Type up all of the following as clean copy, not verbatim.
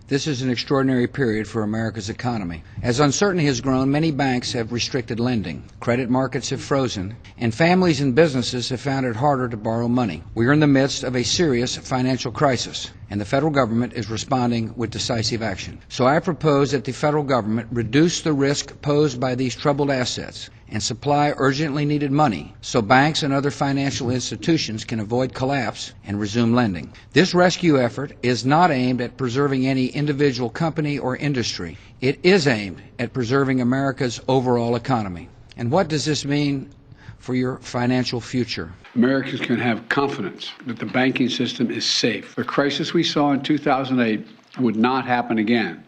This is an extraordinary period for America's economy. As uncertainty has grown, many banks have restricted lending, credit markets have frozen, and families and businesses have found it harder to borrow money. We are in the midst of a serious financial crisis, and the federal government is responding with decisive action. So I propose that the federal government reduce the risk posed by these troubled assets and supply urgently needed money so banks and other financial institutions can avoid collapse and resume lending. This rescue effort is not aimed at preserving any individual company or industry. It is aimed at preserving America's overall economy. And what does this mean for your financial future? Americans can have confidence that the banking system is safe. The crisis we saw in 2008 would not happen again.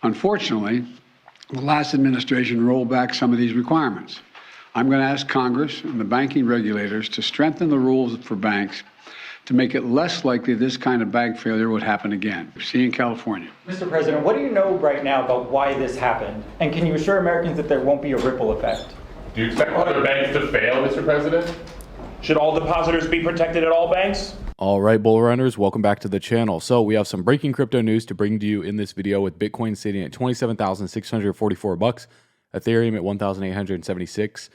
Unfortunately, the last administration rolled back some of these requirements. I'm going to ask Congress and the banking regulators to strengthen the rules for banks to make it less likely this kind of bank failure would happen again. See in California. Mr. President, what do you know right now about why this happened? And can you assure Americans that there won't be a ripple effect? Do you expect other banks to fail, Mr. President? Should all depositors be protected at all banks? All right, bull runners, welcome back to the channel. So we have some breaking crypto news to bring to you in this video, with Bitcoin sitting at $27,644, Ethereum at 1,876,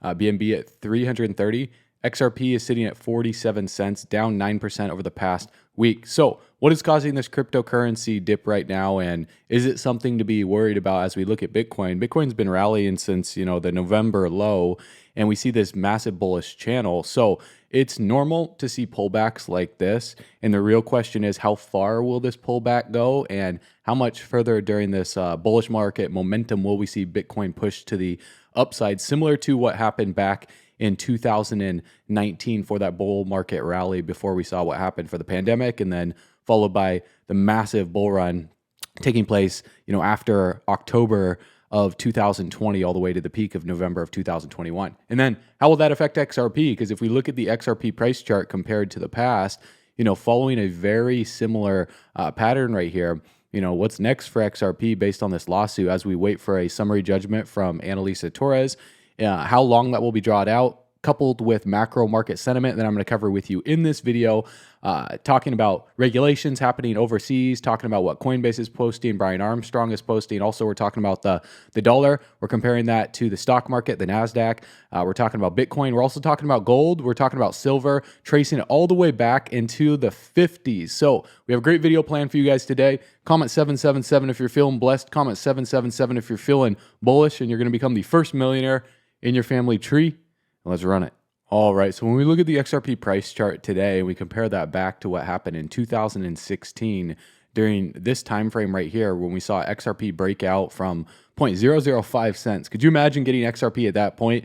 BNB at 330. XRP is sitting at 47 cents, down 9% over the past week. So what is causing this cryptocurrency dip right now, and is it something to be worried about as we look at Bitcoin? Bitcoin's been rallying since, the November low, and we see this massive bullish channel. So it's normal to see pullbacks like this, and the real question is, how far will this pullback go, and how much further during this bullish market momentum will we see Bitcoin push to the upside, similar to what happened back in 2019 for that bull market rally before we saw what happened for the pandemic, and then followed by the massive bull run taking place, after October of 2020 all the way to the peak of November of 2021. And then how will that affect XRP? Because if we look at the XRP price chart compared to the past, following a very similar pattern right here, what's next for XRP based on this lawsuit as we wait for a summary judgment from Annalisa Torres, how long that will be drawn out, coupled with macro market sentiment that I'm going to cover with you in this video, talking about regulations happening overseas, talking about what Coinbase is posting, Brian Armstrong is posting. Also, we're talking about the dollar. We're comparing that to the stock market, the NASDAQ. We're talking about Bitcoin. We're also talking about gold. We're talking about silver, tracing it all the way back into the 50s. So we have a great video planned for you guys today. Comment 777 if you're feeling blessed. Comment 777 if you're feeling bullish and you're going to become the first millionaire in your family tree. Let's run it. All right, so when we look at the XRP price chart today and we compare that back to what happened in 2016 during this time frame right here, when we saw XRP break out from 0.005 cents. Could you imagine getting XRP at that point,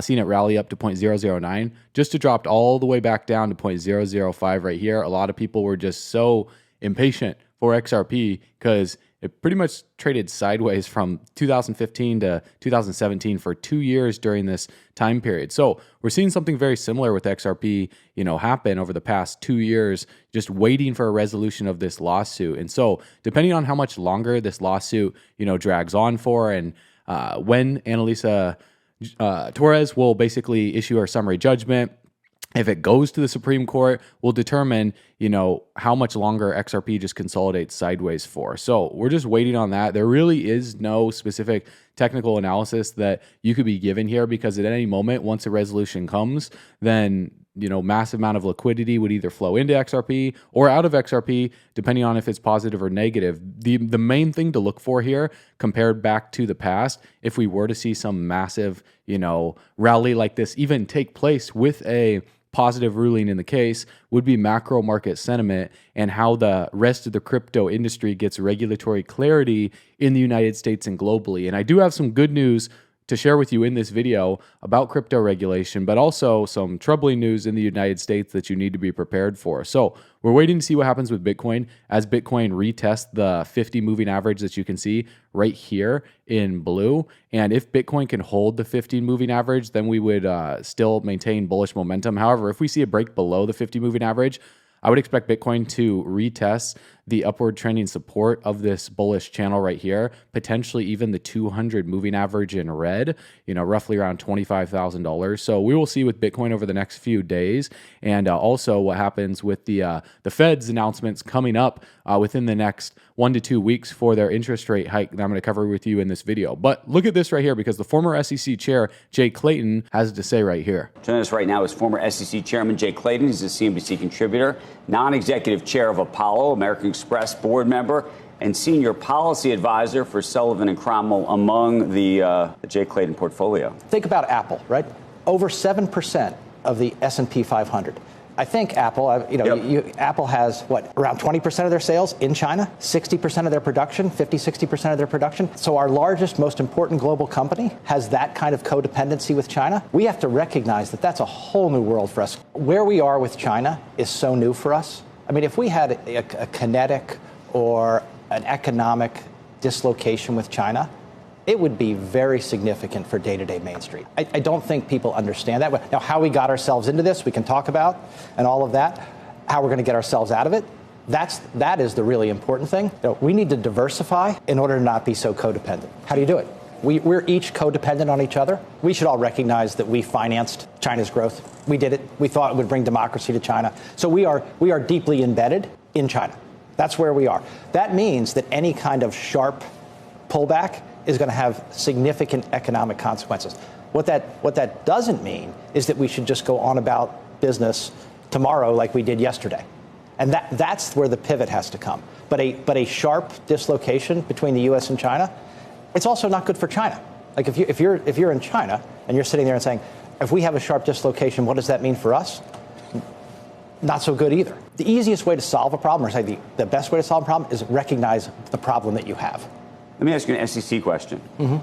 seeing it rally up to 0.009, just to drop all the way back down to 0.005 right here? A lot of people were just so impatient for XRP because it pretty much traded sideways from 2015 to 2017 for 2 years during this time period. So we're seeing something very similar with XRP, happen over the past 2 years, just waiting for a resolution of this lawsuit. And so depending on how much longer this lawsuit, drags on for, and when Annalisa Torres will basically issue her summary judgment, if it goes to the Supreme Court, will determine, how much longer XRP just consolidates sideways for. So we're just waiting on that. There really is no specific technical analysis that you could be given here, because at any moment, once a resolution comes, then massive amount of liquidity would either flow into XRP or out of XRP, depending on if it's positive or negative. The main thing to look for here, compared back to the past, if we were to see some massive, rally like this even take place with a positive ruling in the case, would be macro market sentiment and how the rest of the crypto industry gets regulatory clarity in the United States and globally. And I do have some good news to share with you in this video about crypto regulation, but also some troubling news in the United States that you need to be prepared for. So we're waiting to see what happens with Bitcoin as Bitcoin retests the 50 moving average that you can see right here in blue. And if Bitcoin can hold the 15 moving average, then we would still maintain bullish momentum. However, if we see a break below the 50 moving average, I would expect Bitcoin to retest the upward trending support of this bullish channel right here, potentially even the 200 moving average in red, roughly around $25,000. So we will see with Bitcoin over the next few days, and also what happens with the Fed's announcements coming up within the next 1 to 2 weeks for their interest rate hike that I'm going to cover with you in this video. But look at this right here, because the former SEC chair, Jay Clayton, has to say right here. Joining us right now is former SEC Chairman Jay Clayton. He's a CNBC contributor, non-executive chair of Apollo, American Express board member, and senior policy advisor for Sullivan and Cromwell among the Jay Clayton portfolio. Think about Apple, right? Over 7% of the S&P 500. I think Apple, Apple has, around 20% of their sales in China, 60% of their production, 60% of their production. So our largest, most important global company has that kind of codependency with China. We have to recognize that that's a whole new world for us. Where we are with China is so new for us. I mean, if we had a kinetic or an economic dislocation with China, it would be very significant for day-to-day Main Street. I don't think people understand that. Now, how we got ourselves into this, we can talk about, and all of that, how we're going to get ourselves out of it. That is the really important thing. We need to diversify in order to not be so codependent. How do you do it? We're each codependent on each other. We should all recognize that we financed China's growth. We did it. We thought it would bring democracy to China. So we are deeply embedded in China. That's where we are. That means that any kind of sharp pullback is going to have significant economic consequences. What that doesn't mean is that we should just go on about business tomorrow like we did yesterday. And that's where the pivot has to come. But a sharp dislocation between the U.S. and China, it's also not good for China. Like if you're in China and you're sitting there and saying, if we have a sharp dislocation, what does that mean for us? Not so good either. The easiest way to solve a problem, or say the best way to solve a problem, is recognize the problem that you have. Let me ask you an SEC question. Mm-hmm.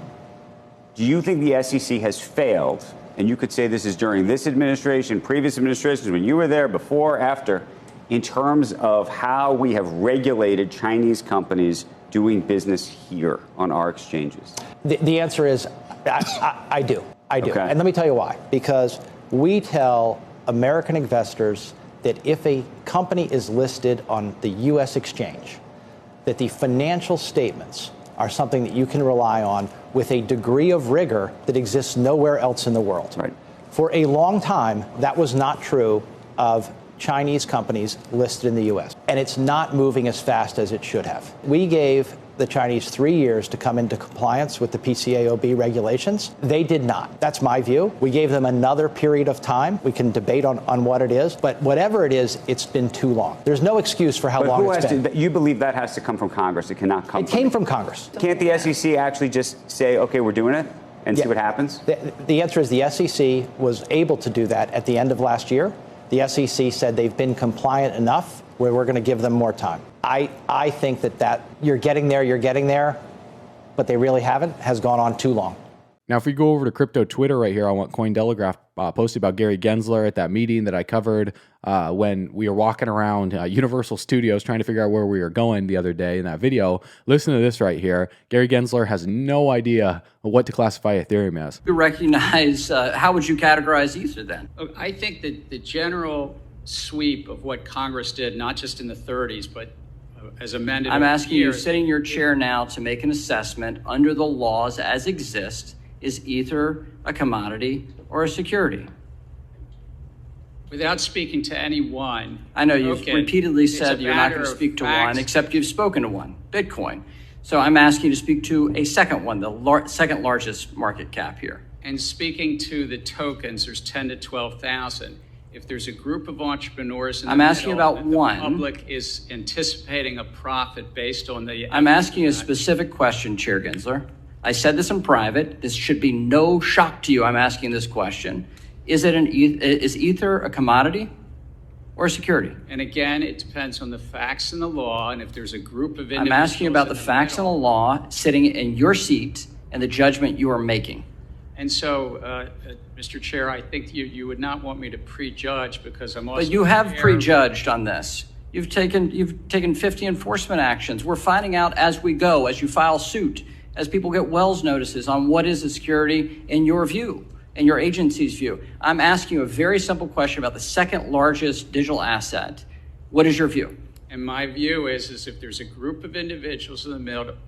Do you think the SEC has failed, and you could say this is during this administration, previous administrations, when you were there, before, after, in terms of how we have regulated Chinese companies doing business here on our exchanges? The answer is I do. Okay. And let me tell you why. Because we tell American investors that if a company is listed on the U.S. exchange, that the financial statements are something that you can rely on with a degree of rigor that exists nowhere else in the world. Right. For a long time, that was not true of Chinese companies listed in the U.S. And it's not moving as fast as it should have. We gave the Chinese 3 years to come into compliance with the PCAOB regulations. They did not. That's my view. We gave them another period of time. We can debate on what it is, but whatever it is, it's been too long. There's no excuse for how long it's been. You believe that has to come from Congress? It cannot come. It came from Congress. Can't the SEC actually just say, okay, we're doing it, and see what happens? The answer is the SEC was able to do that at the end of last year. The SEC said they've been compliant enough where we're going to give them more time. I think that you're getting there, but they really haven't, has gone on too long. Now, if we go over to crypto Twitter right here, I want Cointelegraph posted about Gary Gensler at that meeting that I covered when we were walking around Universal Studios trying to figure out where we were going the other day in that video. Listen to this right here. Gary Gensler has no idea what to classify Ethereum as. You recognize, how would you categorize Ether then? I think that the general sweep of what Congress did, not just in the 30s, but as amended. I'm asking you, sitting in your chair now, to make an assessment under the laws as exist. Is Ether a commodity or a security? Without speaking to any one. I know you've repeatedly said you're not going to speak to one, except you've spoken to one, Bitcoin. So I'm asking you to speak to a second one, the second largest market cap here. And speaking to the tokens, there's 10 to 12,000. If there's a group of entrepreneurs in the asking about one. The public is anticipating a profit based on the. I'm asking you a specific question, Chair Gensler. I said this in private. This should be no shock to you. I'm asking this question. Is Ether a commodity or a security? And again, it depends on the facts and the law. And if there's a group of individuals. I'm asking you about the facts and the law sitting in your seat and the judgment you are making. And so, Mr. Chair, I think you would not want me to prejudge because I'm also. But you have prejudged on this. You've taken 50 enforcement actions. We're finding out as we go, as you file suit, as people get Wells notices on what is a security in your view, in your agency's view. I'm asking you a very simple question about the second largest digital asset. What is your view? And my view is if there's a group of individuals in the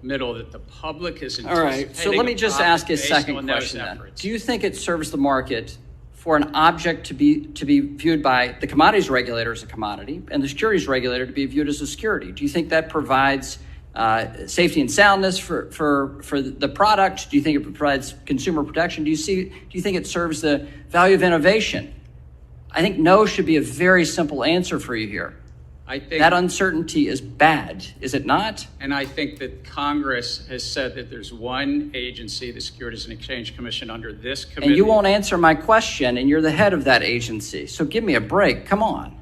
middle that the public is All right. So let me just ask a second on those question then. efforts. Do you think it serves the market for an object to be viewed by the commodities regulator as a commodity and the securities regulator to be viewed as a security? Do you think that provides safety and soundness for the product? Do you think it provides consumer protection? Do you think it serves the value of innovation? I think no should be a very simple answer for you here. I think that uncertainty is bad, is it not? And I think that Congress has said that there's one agency, the Securities and Exchange Commission, under this committee. And you won't answer my question, and you're the head of that agency. So give me a break. Come on.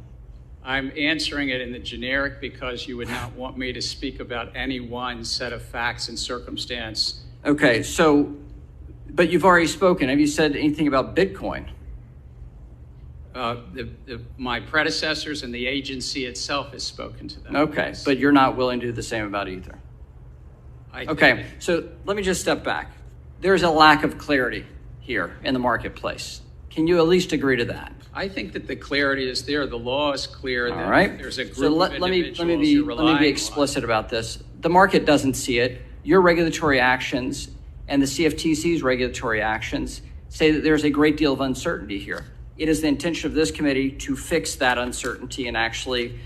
I'm answering it in the generic because you would not want me to speak about any one set of facts and circumstance. Okay, but you've already spoken. Have you said anything about Bitcoin? My predecessors and the agency itself has spoken to them. Okay, but you're not willing to do the same about either. Okay, so let me just step back. There's a lack of clarity here in the marketplace. Can you at least agree to that? I think that the clarity is there. The law is clear. All right. There's a group so of individuals let me be explicit about this. The market doesn't see it. Your regulatory actions and the CFTC's regulatory actions say that there's a great deal of uncertainty here. It is the intention of this committee to fix that uncertainty and actually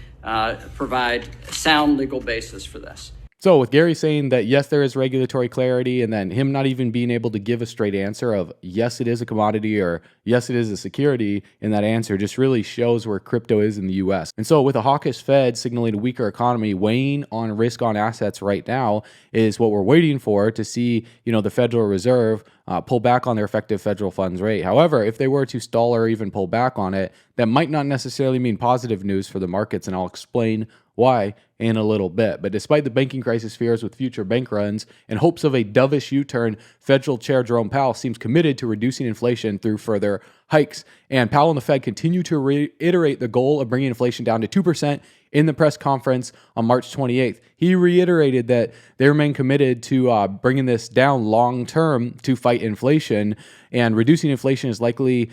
provide a sound legal basis for this. So with Gary saying that, yes, there is regulatory clarity, and then him not even being able to give a straight answer of, yes, it is a commodity or yes, it is a security in that answer just really shows where crypto is in the U.S. And so with a hawkish Fed signaling a weaker economy, weighing on risk on assets right now is what we're waiting for to see, the Federal Reserve pull back on their effective federal funds rate. However, if they were to stall or even pull back on it, that might not necessarily mean positive news for the markets, and I'll explain why in a little bit. But despite the banking crisis fears with future bank runs and hopes of a dovish U-turn, Federal Chair Jerome Powell seems committed to reducing inflation through further hikes. And Powell and the Fed continue to reiterate the goal of bringing inflation down to 2% in the press conference on March 28th. He reiterated that they remain committed to bringing this down long term to fight inflation, and reducing inflation is likely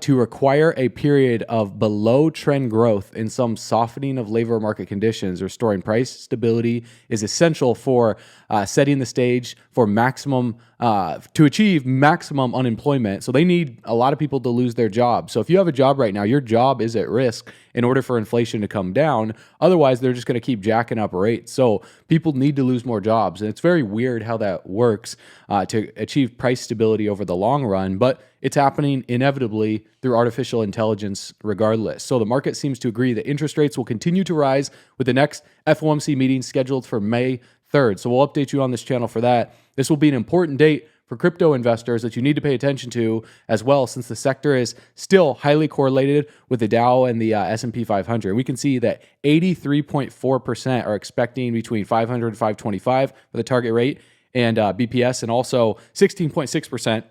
to require a period of below trend growth and some softening of labor market conditions. Restoring price stability is essential for setting the stage for to achieve maximum unemployment. So they need a lot of people to lose their jobs. So if you have a job right now, your job is at risk in order for inflation to come down. Otherwise, they're just going to keep jacking up rates. So people need to lose more jobs. And it's very weird how that works to achieve price stability over the long run, but it's happening inevitably through artificial intelligence regardless. So the market seems to agree that interest rates will continue to rise with the next FOMC meeting scheduled for May 3rd. So we'll update you on this channel for that. This will be an important date for crypto investors that you need to pay attention to as well, since the sector is still highly correlated with the Dow and the S&P 500. We can see that 83.4% are expecting between 500 and 525 for the target rate and BPS, and also 16.6%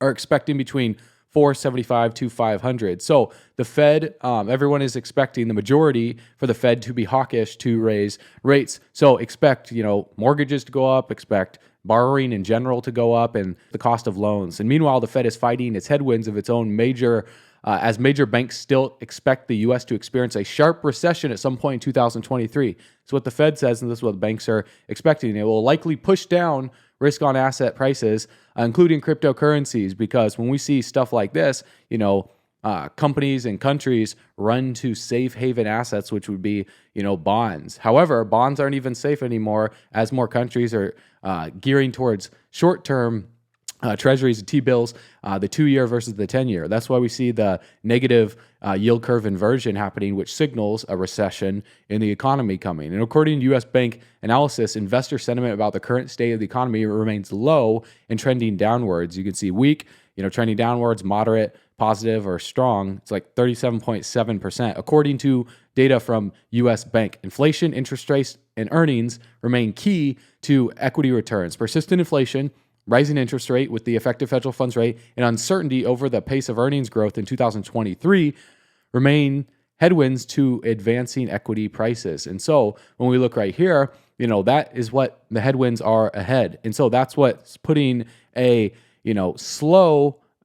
are expecting between 475 to 500. So the Fed, everyone is expecting the majority for the Fed to be hawkish to raise rates. So expect, mortgages to go up, expect borrowing in general to go up, and the cost of loans. And meanwhile, the Fed is fighting its headwinds of its own as major banks still expect the U.S. to experience a sharp recession at some point in 2023. So what the Fed says, and this is what the banks are expecting, it will likely push down risk on asset prices, including cryptocurrencies, because when we see stuff like this, companies and countries run to safe haven assets, which would be, bonds. However, bonds aren't even safe anymore as more countries are gearing towards short-term treasuries and T-bills, the 2-year versus the 10-year. That's why we see the negative yield curve inversion happening, which signals a recession in the economy coming. And according to U.S. Bank analysis, investor sentiment about the current state of the economy remains low and trending downwards. You can see weak, trending downwards, moderate, positive, or strong. It's like 37.7%. According to data from U.S. Bank, inflation, interest rates, and earnings remain key to equity returns. Persistent inflation, rising interest rate with the effective federal funds rate, and uncertainty over the pace of earnings growth in 2023 remain headwinds to advancing equity prices. And so when we look right here, that is what the headwinds are ahead. And so that's what's putting a,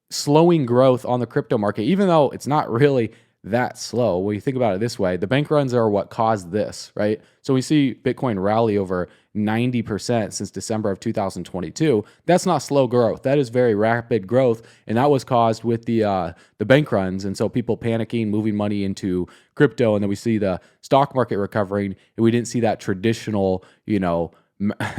slowing growth on the crypto market, even though it's not really that slow. When you think about it this way, the bank runs are what caused this, right? So we see Bitcoin rally over 90% since December of 2022. That's not slow growth. That is very rapid growth, and that was caused with the bank runs, and so people panicking, moving money into crypto, and then we see the stock market recovering, and we didn't see that traditional,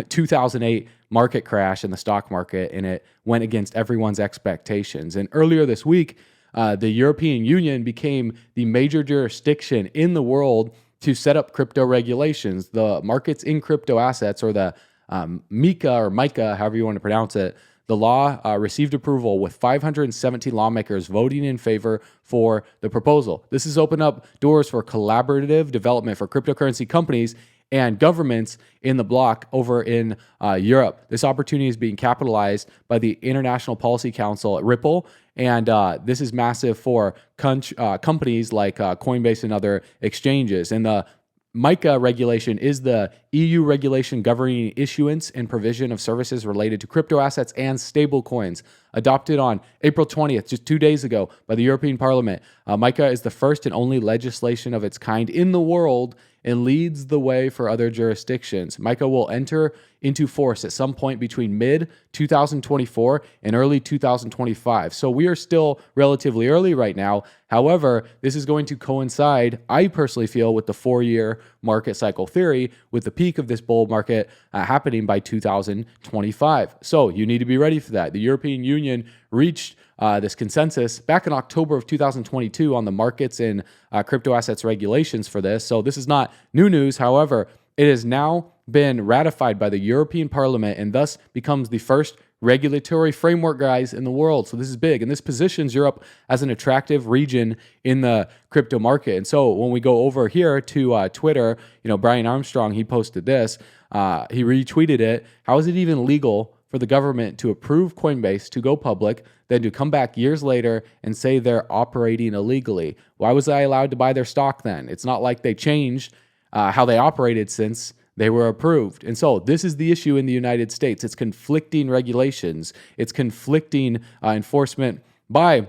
2008 market crash in the stock market, and it went against everyone's expectations. And earlier this week, the European Union became the major jurisdiction in the world to set up crypto regulations. The markets in crypto assets, or the MiCA, however you want to pronounce it, the law received approval with 517 lawmakers voting in favor for the proposal. This has opened up doors for collaborative development for cryptocurrency companies and governments in the bloc over in Europe. This opportunity is being capitalized by the International Policy Council at Ripple, and this is massive for companies like Coinbase and other exchanges. And the MiCA regulation is the EU regulation governing issuance and provision of services related to crypto assets and stable coins. Adopted on April 20th, just 2 days ago, by the European Parliament. MiCA is the first and only legislation of its kind in the world and leads the way for other jurisdictions. MiCA will enter into force at some point between mid-2024 and early 2025. So we are still relatively early right now. However, this is going to coincide, I personally feel, with the 4-year market cycle theory, with the peak of this bull market happening by 2025. So you need to be ready for that. The European Union reached this consensus back in October of 2022 on the markets and crypto assets regulations for this. So this is not new news. However, it has now been ratified by the European Parliament and thus becomes the first regulatory framework, guys, in the world. So this is big, and this positions Europe as an attractive region in the crypto market. And so when we go over here to Twitter, Brian Armstrong, he posted this. He retweeted it. How is it even legal for the government to approve Coinbase to go public, then to come back years later and say they're operating illegally? Why was I allowed to buy their stock then? It's not like they changed how they operated since they were approved. And so this is the issue in the United States. It's conflicting regulations. It's conflicting enforcement by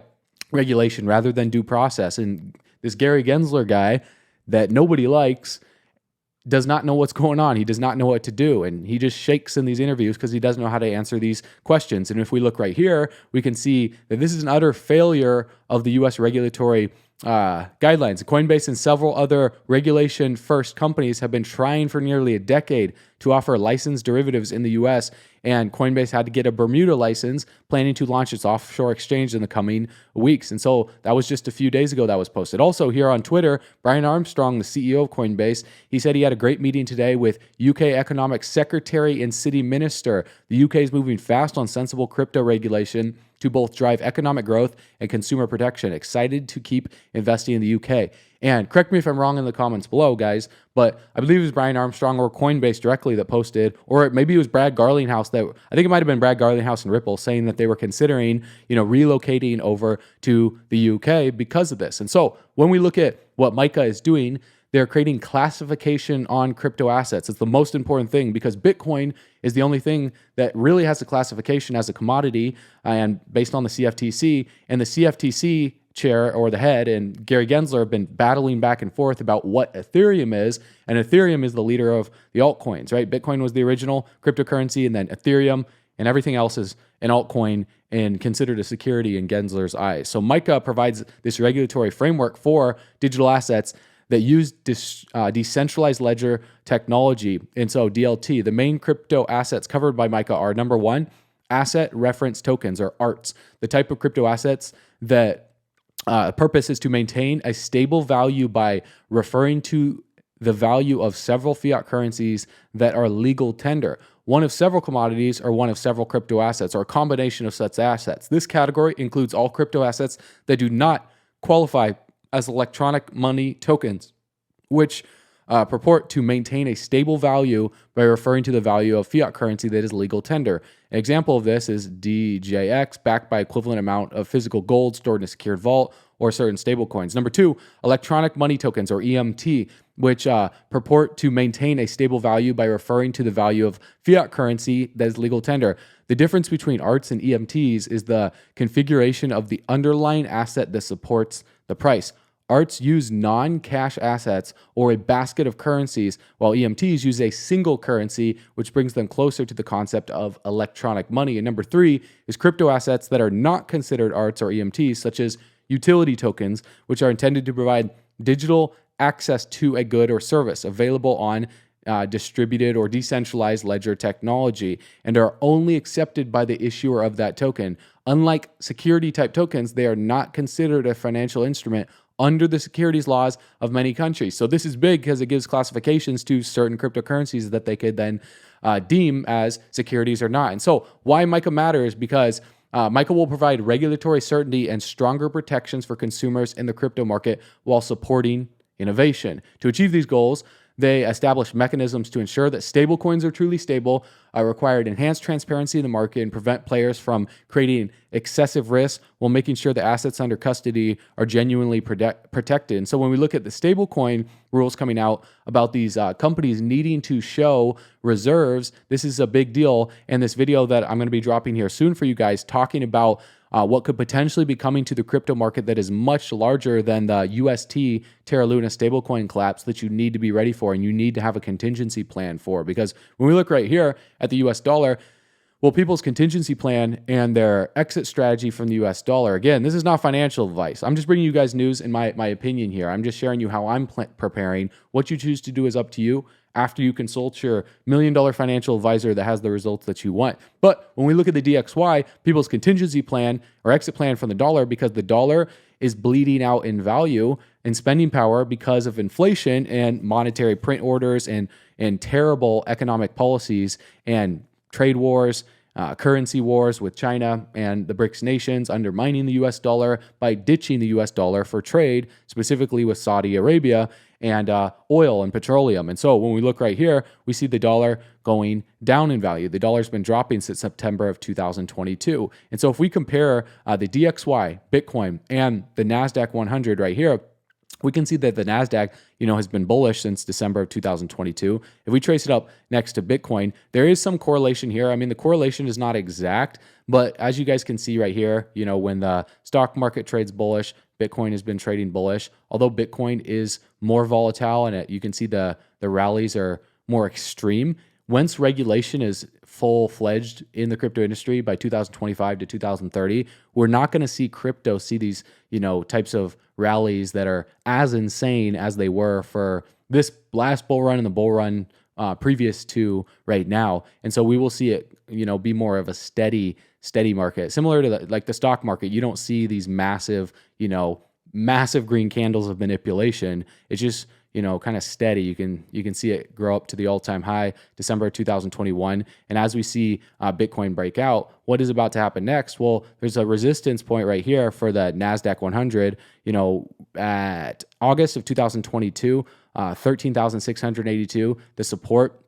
regulation rather than due process. And this Gary Gensler guy that nobody likes does not know what's going on. He does not know what to do. And he just shakes in these interviews because he doesn't know how to answer these questions. And if we look right here, we can see that this is an utter failure of the U.S. regulatory guidelines. Coinbase and several other regulation-first companies have been trying for nearly a decade to offer licensed derivatives in the U.S., and Coinbase had to get a Bermuda license, planning to launch its offshore exchange in the coming weeks. And so that was just a few days ago that was posted. Also here on Twitter, Brian Armstrong, the CEO of Coinbase, he said he had a great meeting today with UK Economic Secretary and City Minister. The UK is moving fast on sensible crypto regulation to both drive economic growth and consumer protection. Excited to keep investing in the UK. And correct me if I'm wrong in the comments below, guys, but I believe it was Brian Armstrong or Coinbase directly that posted, or maybe it was Brad Garlinghouse I think it might have been Brad Garlinghouse and Ripple saying that they were considering, relocating over to the UK because of this. And so when we look at what MiCA is doing, they're creating classification on crypto assets. It's the most important thing because Bitcoin is the only thing that really has a classification as a commodity and based on the CFTC. And the CFTC chair or the head and Gary Gensler have been battling back and forth about what Ethereum is. And Ethereum is the leader of the altcoins, right? Bitcoin was the original cryptocurrency, and then Ethereum and everything else is an altcoin and considered a security in Gensler's eyes. So MiCA provides this regulatory framework for digital assets that use decentralized ledger technology. And so DLT, the main crypto assets covered by MiCA are, number one, asset reference tokens, or ARTs, the type of crypto assets that purpose is to maintain a stable value by referring to the value of several fiat currencies that are legal tender, one of several commodities, or one of several crypto assets, or a combination of such assets. This category includes all crypto assets that do not qualify as electronic money tokens, which purport to maintain a stable value by referring to the value of fiat currency that is legal tender. An example of this is DJX, backed by equivalent amount of physical gold stored in a secured vault, or certain stablecoins. Number two, electronic money tokens, or EMT, which purport to maintain a stable value by referring to the value of fiat currency that is legal tender. The difference between ARTs and EMTs is the configuration of the underlying asset that supports the price. ARTs use non-cash assets or a basket of currencies, while EMTs use a single currency, which brings them closer to the concept of electronic money. And number 3 is crypto assets that are not considered ARTs or EMTs, such as utility tokens, which are intended to provide digital access to a good or service available on distributed or decentralized ledger technology and are only accepted by the issuer of that token. Unlike security type tokens, they are not considered a financial instrument under the securities laws of many countries. So this is big because it gives classifications to certain cryptocurrencies that they could then deem as securities or not. And so why MiCA matters, because MiCA will provide regulatory certainty and stronger protections for consumers in the crypto market while supporting innovation. To achieve these goals, they established mechanisms to ensure that stablecoins are truly stable, required enhanced transparency in the market, and prevent players from creating excessive risk while making sure the assets under custody are genuinely protected. And so when we look at the stablecoin rules coming out about these companies needing to show reserves, this is a big deal. And this video that I'm going to be dropping here soon for you guys, talking about what could potentially be coming to the crypto market that is much larger than the UST Terra Luna stablecoin collapse that you need to be ready for and you need to have a contingency plan for. Because when we look right here at the US dollar, well, people's contingency plan and their exit strategy from the US dollar, again, this is not financial advice. I'm just bringing you guys news and my opinion here. I'm just sharing you how I'm preparing. What you choose to do is up to you after you consult your $1 million financial advisor that has the results that you want. But when we look at the DXY, people's contingency plan or exit plan from the dollar, because the dollar is bleeding out in value and spending power because of inflation and monetary print orders and terrible economic policies and trade wars, currency wars with China and the BRICS nations undermining the US dollar by ditching the US dollar for trade, specifically with Saudi Arabia and oil and petroleum. And so when we look right here, we see the dollar going down in value. The dollar's been dropping since September of 2022. And so if we compare the DXY, Bitcoin, and the NASDAQ 100 right here, we can see that the NASDAQ, has been bullish since December of 2022. If we trace it up next to Bitcoin, there is some correlation here. I mean, the correlation is not exact, but as you guys can see right here, when the stock market trades bullish, Bitcoin has been trading bullish. Although Bitcoin is more volatile and you can see the rallies are more extreme. Once regulation is full-fledged in the crypto industry by 2025 to 2030, we're not going to see crypto see these, types of rallies that are as insane as they were for this last bull run and the bull run previous to right now. And so we will see it, be more of a steady market. Similar to the stock market, you don't see these massive green candles of manipulation. It's just, kind of steady. You can see it grow up to the all-time high, December 2021. And as we see Bitcoin break out, what is about to happen next? Well, there's a resistance point right here for the NASDAQ 100, at August of 2022, 13,682, the support,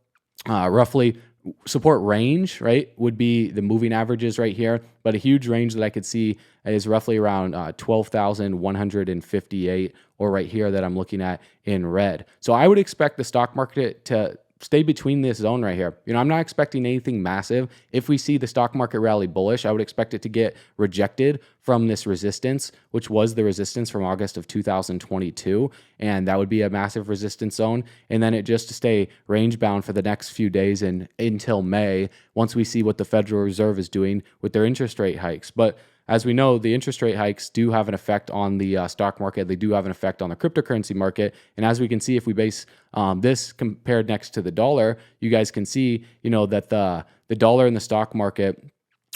support range, right, would be the moving averages right here. But a huge range that I could see is roughly around 12,158, or right here that I'm looking at in red. So I would expect the stock market to stay between this zone right here. I'm not expecting anything massive. If we see the stock market rally bullish, I would expect it to get rejected from this resistance, which was the resistance from August of 2022. And that would be a massive resistance zone. And then it just to stay range bound for the next few days and until May, once we see what the Federal Reserve is doing with their interest rate hikes. But as we know, the interest rate hikes do have an effect on the stock market. They do have an effect on the cryptocurrency market. And as we can see, if we base this compared next to the dollar, you guys can see, that the dollar and the stock market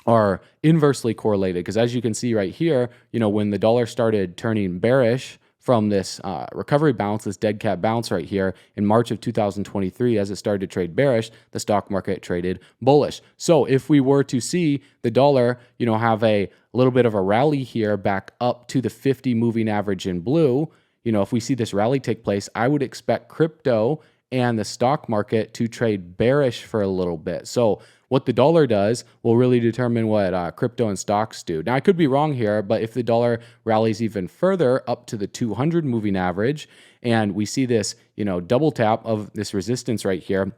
are inversely correlated. Because as you can see right here, when the dollar started turning bearish from this recovery bounce, this dead cat bounce right here in March of 2023, as it started to trade bearish, the stock market traded bullish. So if we were to see the dollar, have a little bit of a rally here back up to the 50 moving average in blue, if we see this rally take place, I would expect crypto and the stock market to trade bearish for a little bit. So what the dollar does will really determine what crypto and stocks do. Now, I could be wrong here, but if the dollar rallies even further up to the 200 moving average, and we see this, double tap of this resistance right here,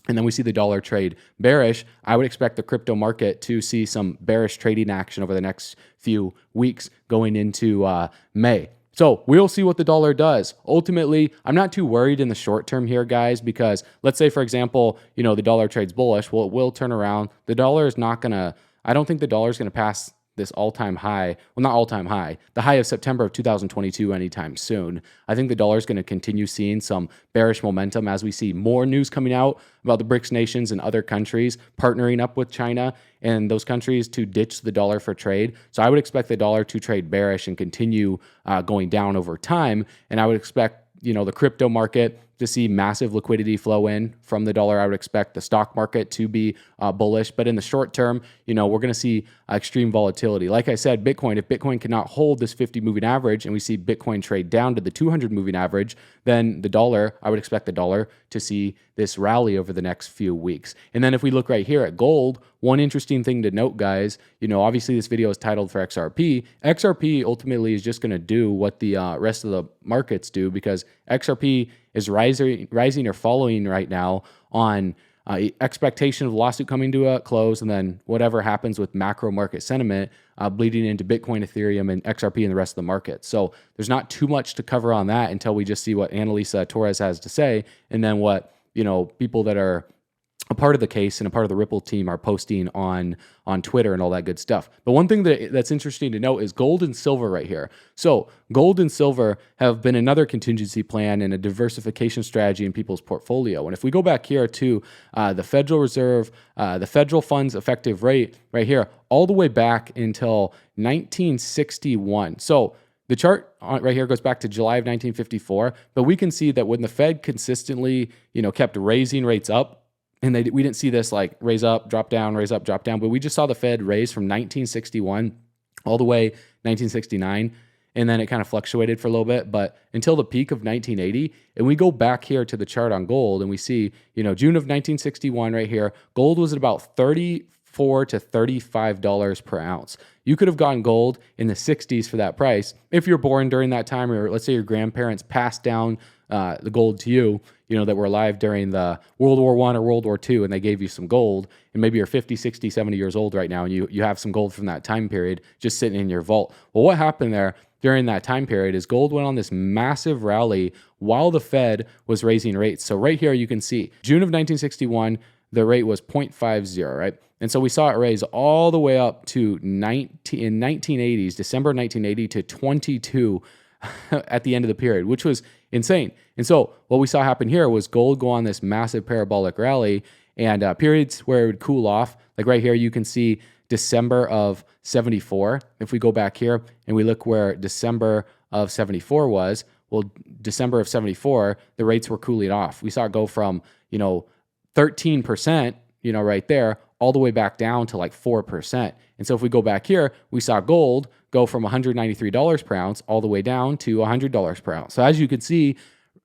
and then we see the dollar trade bearish, I would expect the crypto market to see some bearish trading action over the next few weeks going into May. So we'll see what the dollar does. Ultimately, I'm not too worried in the short term here, guys, because let's say, for example, the dollar trades bullish. Well, it will turn around. The dollar is not going to, I don't think the dollar is going to pass this all-time high, well, not all-time high, the high of September of 2022 anytime soon. I think the dollar is going to continue seeing some bearish momentum as we see more news coming out about the BRICS nations and other countries partnering up with China and those countries to ditch the dollar for trade. So I would expect the dollar to trade bearish and continue going down over time. And I would expect, the crypto market to see massive liquidity flow in from the dollar. I would expect the stock market to be bullish, but in the short term, we're going to see extreme volatility. Like I said, Bitcoin, if Bitcoin cannot hold this 50 moving average and we see Bitcoin trade down to the 200 moving average, then the dollar, I would expect the dollar to see this rally over the next few weeks. And then if we look right here at gold, one interesting thing to note, guys, obviously this video is titled for XRP. XRP ultimately is just going to do what the rest of the markets do, because XRP is rising or following right now on expectation of the lawsuit coming to a close, and then whatever happens with macro market sentiment bleeding into Bitcoin, Ethereum, and XRP and the rest of the market. So there's not too much to cover on that until we just see what Annalisa Torres has to say, and then what people that are a part of the case and a part of the Ripple team are posting on Twitter and all that good stuff. But one thing that's interesting to note is gold and silver right here. So gold and silver have been another contingency plan and a diversification strategy in people's portfolio. And if we go back here to the Federal Reserve, the federal funds effective rate right here, all the way back until 1961. So the chart right here goes back to July of 1954, but we can see that when the Fed consistently, kept raising rates up, and we didn't see this like raise up, drop down, raise up, drop down, but we just saw the Fed raise from 1961 all the way 1969, and then it kind of fluctuated for a little bit, but until the peak of 1980. And we go back here to the chart on gold, and we see, June of 1961 right here, gold was at about $34 to $35 per ounce. You could have gotten gold in the 60s for that price if you're born during that time, or let's say your grandparents passed down the gold to you, that were alive during the World War I or World War II, and they gave you some gold, and maybe you're 50, 60, 70 years old right now, and you have some gold from that time period just sitting in your vault. Well, what happened there during that time period is gold went on this massive rally while the Fed was raising rates. So right here you can see June of 1961, the rate was 0.50, right? And so we saw it raise all the way up to in 1980s, December 1980 to 22 at the end of the period, which was insane. And so what we saw happen here was gold go on this massive parabolic rally, and periods where it would cool off. Like right here, you can see December of 74. If we go back here and we look where December of 74 was, well, December of 74, the rates were cooling off. We saw it go from, 13%, right there, all the way back down to like 4%. And so if we go back here, we saw gold go from $193 per ounce all the way down to $100 per ounce. So as you can see,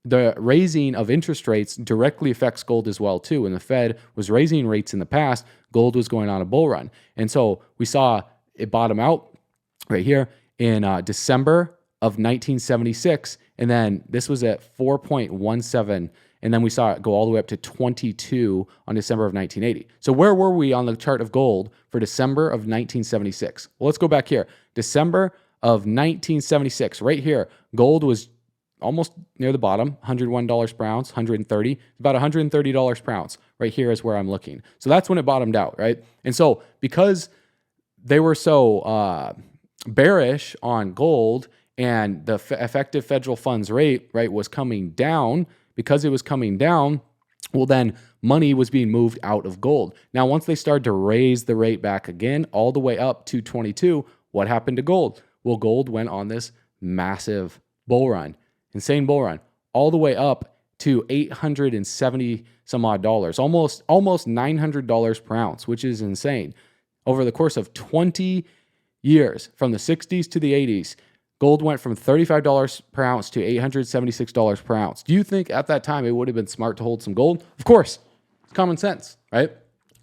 the raising of interest rates directly affects gold as well too. When the Fed was raising rates in the past, gold was going on a bull run. And so we saw it bottom out right here in December of 1976. And then this was at 4.17. And then we saw it go all the way up to 22 on December of 1980. So where were we on the chart of gold for December of 1976? Well, let's go back here. December of 1976, right here, gold was almost near the bottom, $101 per ounce, $130, about $130 per ounce. Right here is where I'm looking. So that's when it bottomed out, right? And so because they were so bearish on gold, and the effective federal funds rate, right, was coming down, because it was coming down, well, then money was being moved out of gold. Now, once they started to raise the rate back again, all the way up to 22, what happened to gold? Well, gold went on this massive bull run, insane bull run, all the way up to $870 some odd dollars, almost $900 per ounce, which is insane. Over the course of 20 years, from the 60s to the 80s, gold went from $35 per ounce to $876 per ounce. Do you think at that time it would have been smart to hold some gold? Of course. It's common sense, right?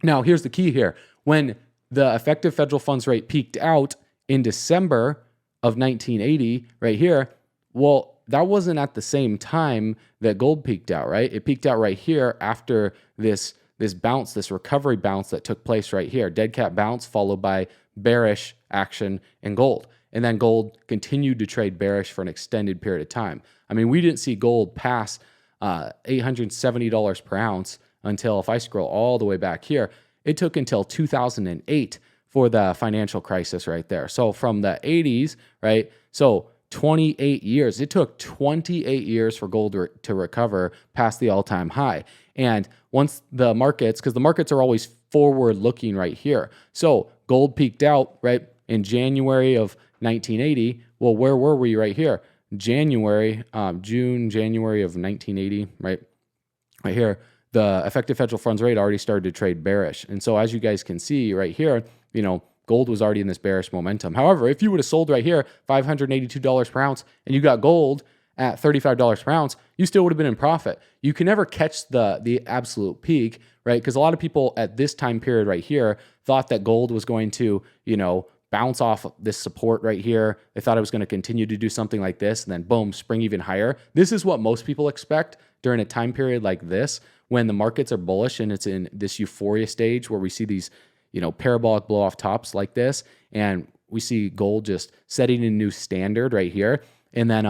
Now, here's the key here. When the effective federal funds rate peaked out in December of 1980, right here, well, that wasn't at the same time that gold peaked out, right? It peaked out right here after this bounce, this recovery bounce that took place right here. Dead cat bounce followed by bearish action in gold. and then gold continued to trade bearish for an extended period of time. I mean, we didn't see gold pass $870 per ounce until, if I scroll all the way back here, it took until 2008 for the financial crisis right there. So from the 80s, right? So 28 years. It took 28 years for gold to recover past the all-time high. And once the markets, because the markets are always forward looking right here. So gold peaked out, right, in January of 1980. Well, where were we right here? January of 1980, right? Right here, the effective federal funds rate already started to trade bearish. And so as you guys can see right here, you know, gold was already in this bearish momentum. However, if you would have sold right here, $582 per ounce, and you got gold at $35 per ounce, you still would have been in profit. You can never catch the absolute peak, right? Because a lot of people at this time period right here thought that gold was going to, you know, bounce off this support right here. They thought it was going to continue to do something like this, and then boom, spring even higher. This is what most people expect during a time period like this, when the markets are bullish and it's in this euphoria stage where we see these, you know, parabolic blow off tops like this, and we see gold just setting a new standard right here. And then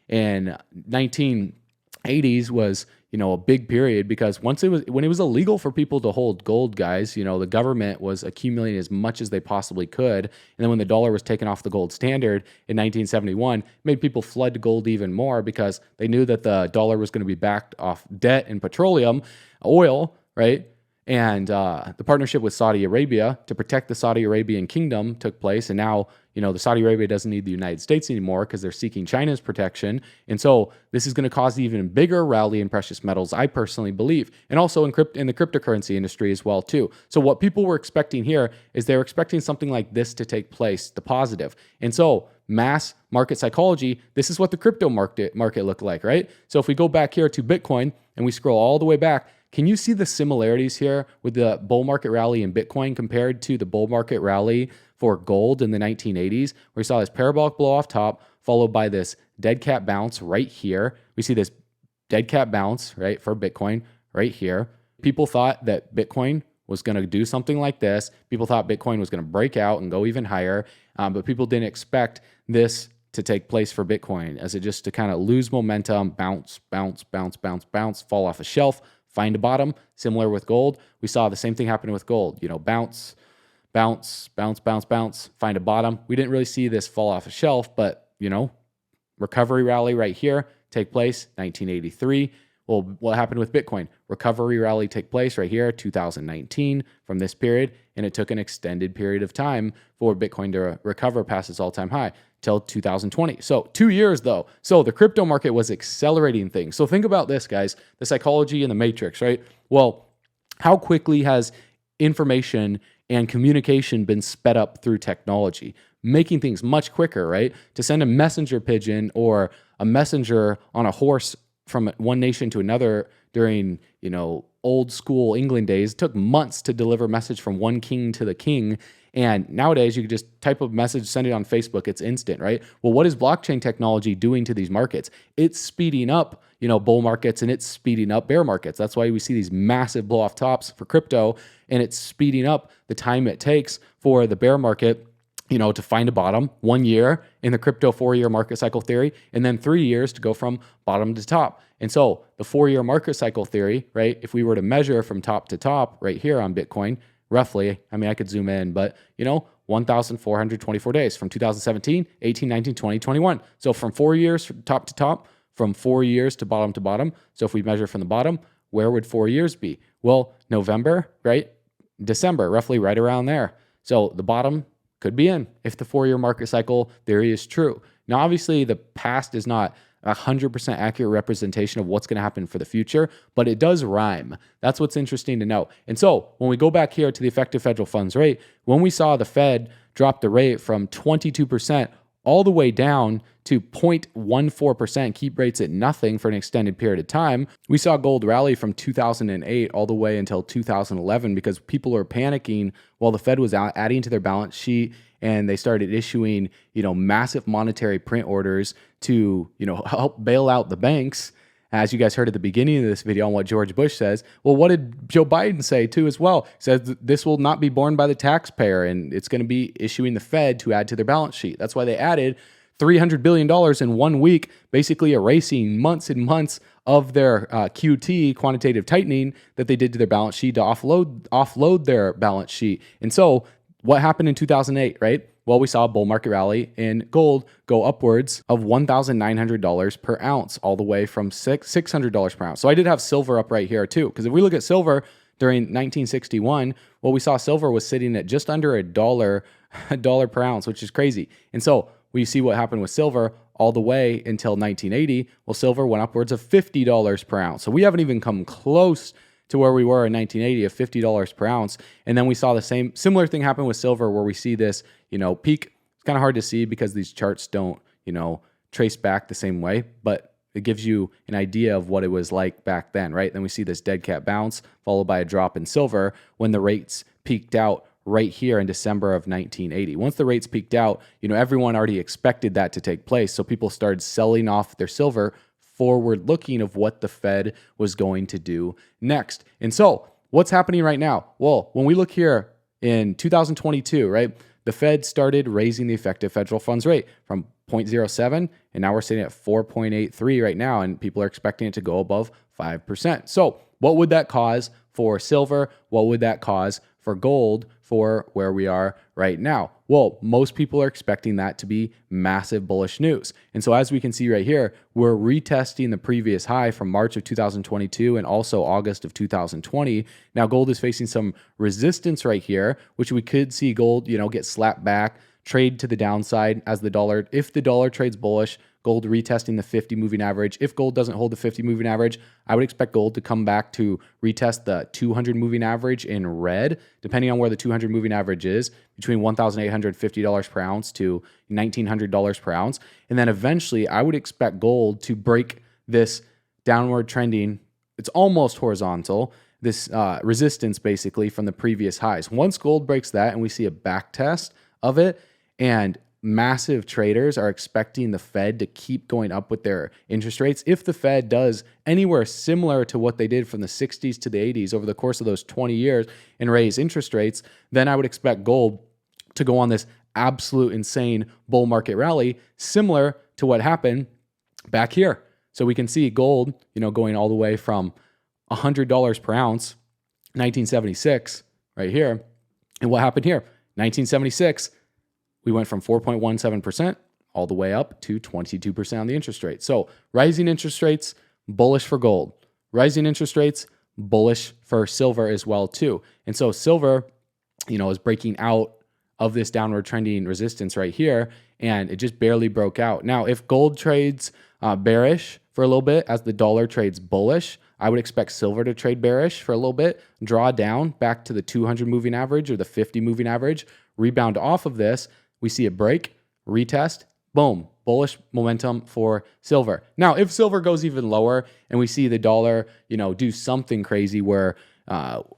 in 1980s was, you know, a big period, because when it was illegal for people to hold gold, guys, you know, the government was accumulating as much as they possibly could. And then when the dollar was taken off the gold standard in 1971, it made people flood to gold even more, because they knew that the dollar was going to be backed off debt and petroleum, oil, right? And the partnership with Saudi Arabia to protect the Saudi Arabian kingdom took place. And now, you know, the Saudi Arabia doesn't need the United States anymore because they're seeking China's protection. And so this is going to cause even bigger rally in precious metals, I personally believe, and also in the cryptocurrency industry as well too. So what people were expecting here is they were expecting something like this to take place, the positive. And so mass market psychology, this is what the crypto market looked like, right? So if we go back here to Bitcoin and we scroll all the way back, can you see the similarities here with the bull market rally in Bitcoin compared to the bull market rally for gold in the 1980s, where we saw this parabolic blow off top, followed by this dead cat bounce right here? We see this dead cat bounce, right, for Bitcoin right here. People thought that Bitcoin was going to do something like this. People thought Bitcoin was going to break out and go even higher, but people didn't expect this to take place for Bitcoin, as it just to kind of lose momentum, bounce, bounce, bounce, bounce, bounce, fall off a shelf, find a bottom. Similar with gold, we saw the same thing happen with gold. You know, bounce, bounce, bounce, bounce, bounce, find a bottom. We didn't really see this fall off a shelf, but, you know, recovery rally right here take place, 1983. Well, what happened with Bitcoin? Recovery rally take place right here, 2019, from this period, and it took an extended period of time for Bitcoin to recover past its all-time high till 2020. So 2 years though. So the crypto market was accelerating things. So think about this, guys, the psychology and the matrix, right? Well, how quickly has information and communication been sped up through technology, making things much quicker, right? To send a messenger pigeon or a messenger on a horse from one nation to another during, you know, old school England days, it took months to deliver a message from one king to the king. And nowadays you can just type a message, send it on Facebook, it's instant, right? Well, what is blockchain technology doing to these markets? It's speeding up, you know, bull markets, and it's speeding up bear markets. That's why we see these massive blow off tops for crypto, and it's speeding up the time it takes for the bear market, you know, to find a bottom. 1 year in the crypto 4-year market cycle theory, and then 3 years to go from bottom to top. And so the 4-year market cycle theory, right, if we were to measure from top to top right here on Bitcoin, roughly, I mean, I could zoom in, but, you know, 1,424 days from 2017, 18, 19, 20, 21. So from 4 years from top to top, from 4 years to bottom. So if we measure from the bottom, where would 4 years be? Well, November, right? December, roughly right around there. So the bottom could be in if the 4-year market cycle theory is true. Now, obviously, the past is not 100% accurate representation of what's going to happen for the future, but it does rhyme. That's what's interesting to know. And so when we go back here to the effective federal funds rate, when we saw the Fed drop the rate from 22% all the way down to 0.14%, keep rates at nothing for an extended period of time, we saw gold rally from 2008 all the way until 2011 because people are panicking while the Fed was adding to their balance sheet, and they started issuing, you know, massive monetary print orders to, you know, help bail out the banks. As you guys heard at the beginning of this video on what George Bush says, well, what did Joe Biden say too as well? He says this will not be borne by the taxpayer, and it's going to be issuing the Fed to add to their balance sheet. That's why they added $300 billion in 1 week, basically erasing months and months of their QT, quantitative tightening, that they did to their balance sheet to offload their balance sheet. And so what happened in 2008, right? Well, we saw a bull market rally in gold go upwards of $1,900 per ounce, all the way from $600 per ounce. So I did have silver up right here too, because if we look at silver during 1961, well, we saw silver was sitting at just under a dollar per ounce, which is crazy. And so we see what happened with silver all the way until 1980. Well, silver went upwards of $50 per ounce. So we haven't even come close to where we were in 1980 of $50 per ounce. And then we saw the similar thing happen with silver, where we see this, peak. It's kind of hard to see because these charts don't, trace back the same way, but it gives you an idea of what it was like back then, right? Then we see this dead cat bounce followed by a drop in silver when the rates peaked out right here in December of 1980. Once the rates peaked out, everyone already expected that to take place. So people started selling off their silver, forward looking of what the Fed was going to do next. And so what's happening right now? Well, when we look here in 2022, right, the Fed started raising the effective federal funds rate from 0.07, and now we're sitting at 4.83 right now, and people are expecting it to go above 5%. So what would that cause for silver? What would that cause for gold for where we are right now? Well, most people are expecting that to be massive bullish news. And so as we can see right here, we're retesting the previous high from March of 2022 and also August of 2020. Now gold is facing some resistance right here, which we could see gold, get slapped back, trade to the downside as the dollar. If the dollar trades bullish, gold retesting the 50 moving average. If gold doesn't hold the 50 moving average, I would expect gold to come back to retest the 200 moving average in red, depending on where the 200 moving average is, between $1,850 per ounce to $1,900 per ounce. And then eventually I would expect gold to break this downward trending, it's almost horizontal, this resistance basically from the previous highs. Once gold breaks that and we see a back test of it, and massive traders are expecting the Fed to keep going up with their interest rates. If the Fed does anywhere similar to what they did from the 60s to the 80s over the course of those 20 years and raise interest rates, then I would expect gold to go on this absolute insane bull market rally, similar to what happened back here. So we can see gold, going all the way from $100 per ounce, 1976, right here. And what happened here? 1976, we went from 4.17% all the way up to 22% on the interest rate. So rising interest rates, bullish for gold. Rising interest rates, bullish for silver as well too. And so silver, is breaking out of this downward trending resistance right here, and it just barely broke out. Now, if gold trades bearish for a little bit as the dollar trades bullish, I would expect silver to trade bearish for a little bit, draw down back to the 200 moving average or the 50 moving average, rebound off of this. We see a break, retest, boom, bullish momentum for silver. Now, if silver goes even lower and we see the dollar, do something crazy where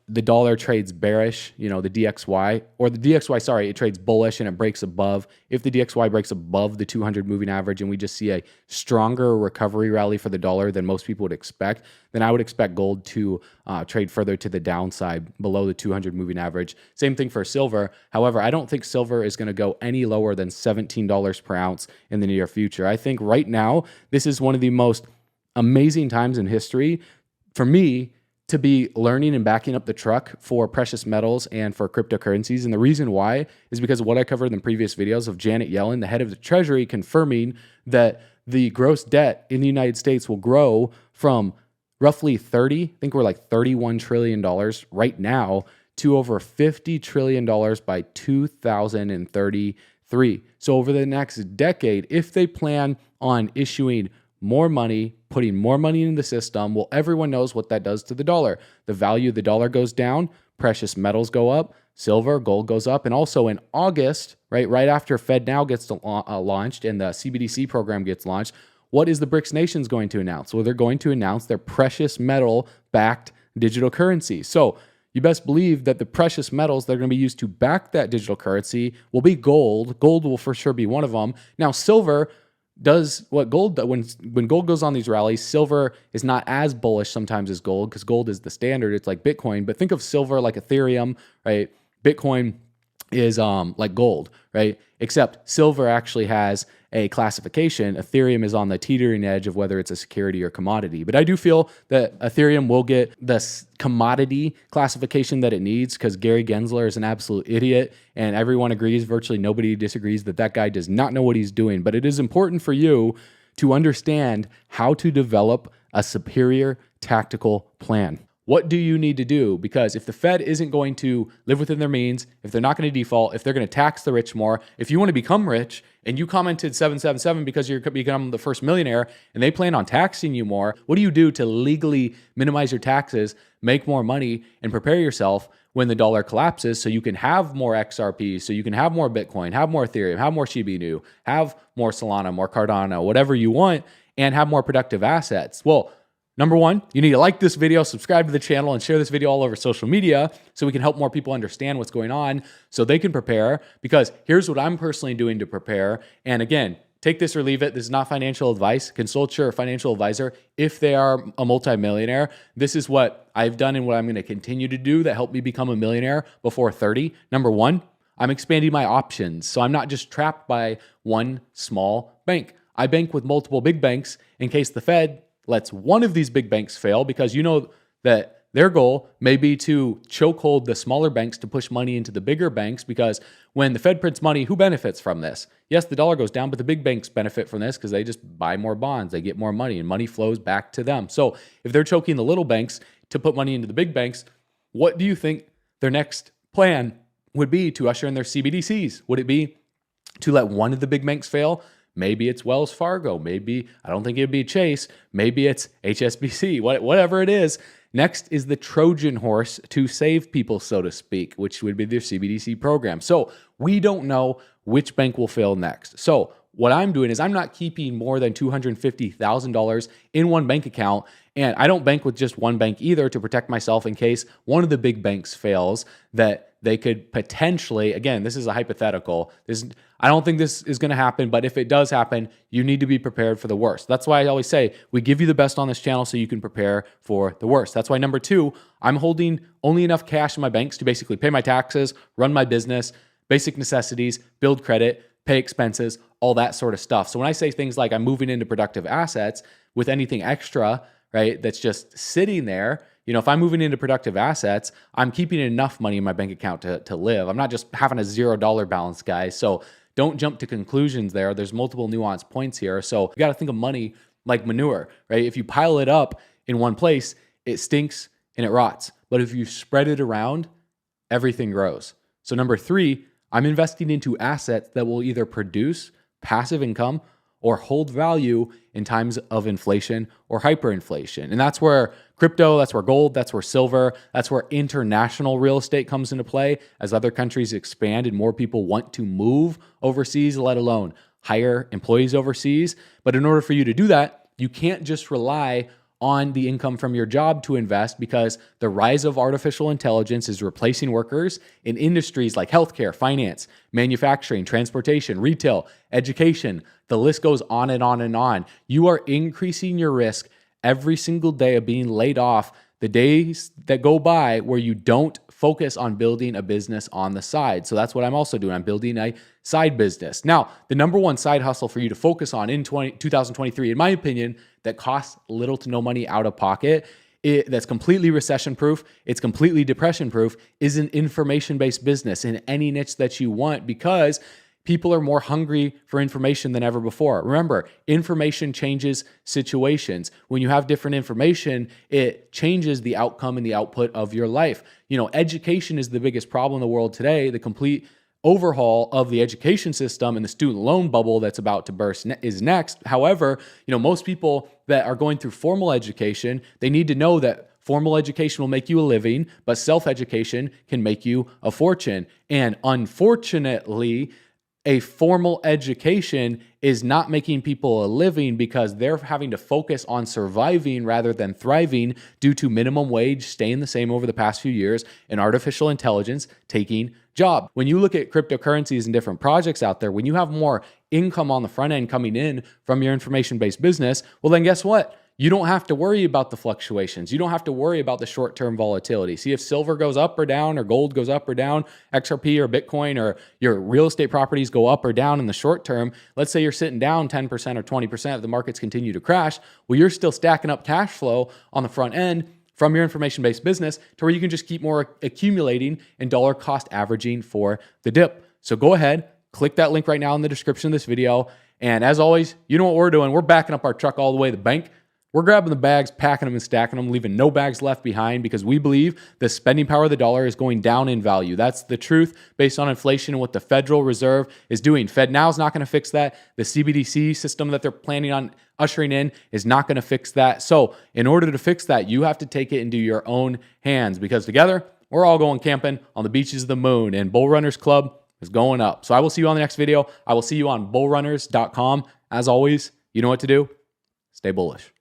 the dollar trades bearish, the DXY, or the DXY, sorry, it trades bullish and it breaks above. If the DXY breaks above the 200 moving average and we just see a stronger recovery rally for the dollar than most people would expect, then I would expect gold to trade further to the downside below the 200 moving average. Same thing for silver. However, I don't think silver is going to go any lower than $17 per ounce in the near future. I think right now, this is one of the most amazing times in history for me to be learning and backing up the truck for precious metals and for cryptocurrencies. And the reason why is because of what I covered in the previous videos of Janet Yellen, the head of the Treasury, confirming that the gross debt in the United States will grow from roughly I think we're like $31 trillion right now, to over $50 trillion by 2033. So over the next decade, if they plan on issuing more money, putting more money into the system, well, everyone knows what that does to the dollar. The value of the dollar goes down, precious metals go up, silver, gold goes up. And also in August, right after FedNow gets launched and the CBDC program gets launched, what is the BRICS nations going to announce? Well, they're going to announce their precious metal-backed digital currency. So you best believe that the precious metals that are going to be used to back that digital currency will be gold. Gold will for sure be one of them. Now, silver, does what gold does. When gold goes on these rallies, silver is not as bullish sometimes as gold because gold is the standard. It's like Bitcoin, but think of silver like Ethereum, right? Bitcoin is like gold, right? Except silver actually has a classification. Ethereum is on the teetering edge of whether it's a security or commodity. But I do feel that Ethereum will get the commodity classification that it needs because Gary Gensler is an absolute idiot, and everyone agrees, virtually nobody disagrees, that that guy does not know what he's doing. But it is important for you to understand how to develop a superior tactical plan. What do you need to do? Because if the Fed isn't going to live within their means, if they're not going to default, if they're going to tax the rich more, if you want to become rich and you commented 777 because you're become the first millionaire and they plan on taxing you more, what do you do to legally minimize your taxes, make more money, and prepare yourself when the dollar collapses so you can have more XRP, so you can have more Bitcoin, have more Ethereum, have more Shiba Inu, have more Solana, more Cardano, whatever you want, and have more productive assets? Well, number one, you need to like this video, subscribe to the channel, and share this video all over social media so we can help more people understand what's going on so they can prepare. Because here's what I'm personally doing to prepare. And again, take this or leave it. This is not financial advice. Consult your financial advisor if they are a multimillionaire. This is what I've done and what I'm going to continue to do that helped me become a millionaire before 30. Number one, I'm expanding my options. So I'm not just trapped by one small bank. I bank with multiple big banks in case the Fed lets one of these big banks fail, because you know that their goal may be to chokehold the smaller banks to push money into the bigger banks, because when the Fed prints money, who benefits from this? Yes, the dollar goes down, but the big banks benefit from this because they just buy more bonds, they get more money, and money flows back to them. So if they're choking the little banks to put money into the big banks, what do you think their next plan would be to usher in their CBDCs? Would it be to let one of the big banks fail? Maybe it's Wells Fargo. Maybe, I don't think it'd be Chase. Maybe it's HSBC, whatever it is. Next is the Trojan horse to save people, so to speak, which would be their CBDC program. So we don't know which bank will fail next. So what I'm doing is I'm not keeping more than $250,000 in one bank account. And I don't bank with just one bank either to protect myself in case one of the big banks fails, that they could potentially, again, this is a hypothetical. I don't think this is going to happen, but if it does happen, you need to be prepared for the worst. That's why I always say we give you the best on this channel so you can prepare for the worst. That's why number two, I'm holding only enough cash in my banks to basically pay my taxes, run my business, basic necessities, build credit, pay expenses, all that sort of stuff. So when I say things like I'm moving into productive assets with anything extra, right, that's just sitting there, you know, if I'm moving into productive assets, I'm keeping enough money in my bank account to live. I'm not just having a $0 balance, guys. So don't jump to conclusions there. There's multiple nuanced points here. So you got to think of money like manure, right? If you pile it up in one place, it stinks and it rots. But if you spread it around, everything grows. So number three, I'm investing into assets that will either produce passive income or hold value in times of inflation or hyperinflation. And that's where crypto, that's where gold, that's where silver, that's where international real estate comes into play as other countries expand and more people want to move overseas, let alone hire employees overseas. But in order for you to do that, you can't just rely on the income from your job to invest, because the rise of artificial intelligence is replacing workers in industries like healthcare, finance, manufacturing, transportation, retail, education. The list goes on and on and on. You are increasing your risk every single day of being laid off. The days that go by where you don't focus on building a business on the side. So that's what I'm also doing. I'm building a side business. Now, the number one side hustle for you to focus on in 2023, in my opinion, that costs little to no money out of pocket, that's completely recession-proof, it's completely depression-proof, is an information-based business in any niche that you want, because people are more hungry for information than ever before. Remember, information changes situations. When you have different information, it changes the outcome and the output of your life. You know, education is the biggest problem in the world today. The complete overhaul of the education system and the student loan bubble that's about to burst is next. However, you know, most people that are going through formal education, they need to know that formal education will make you a living, but self-education can make you a fortune. And unfortunately, a formal education is not making people a living because they're having to focus on surviving rather than thriving due to minimum wage staying the same over the past few years and artificial intelligence taking job. When you look at cryptocurrencies and different projects out there, when you have more income on the front end coming in from your information-based business, well, then guess what? You don't have to worry about the fluctuations. You don't have to worry about the short-term volatility. See if silver goes up or down, or gold goes up or down, XRP or Bitcoin or your real estate properties go up or down in the short term. Let's say you're sitting down 10% or 20% if the markets continue to crash. Well, you're still stacking up cash flow on the front end from your information-based business to where you can just keep more accumulating and dollar cost averaging for the dip. So go ahead, click that link right now in the description of this video. And as always, you know what we're doing. We're backing up our truck all the way to the bank. We're grabbing the bags, packing them and stacking them, leaving no bags left behind because we believe the spending power of the dollar is going down in value. That's the truth based on inflation and what the Federal Reserve is doing. FedNow is not going to fix that. The CBDC system that they're planning on ushering in is not going to fix that. So in order to fix that, you have to take it into your own hands because together, we're all going camping on the beaches of the moon and Bull Runners Club is going up. So I will see you on the next video. I will see you on bullrunners.com. As always, you know what to do. Stay bullish.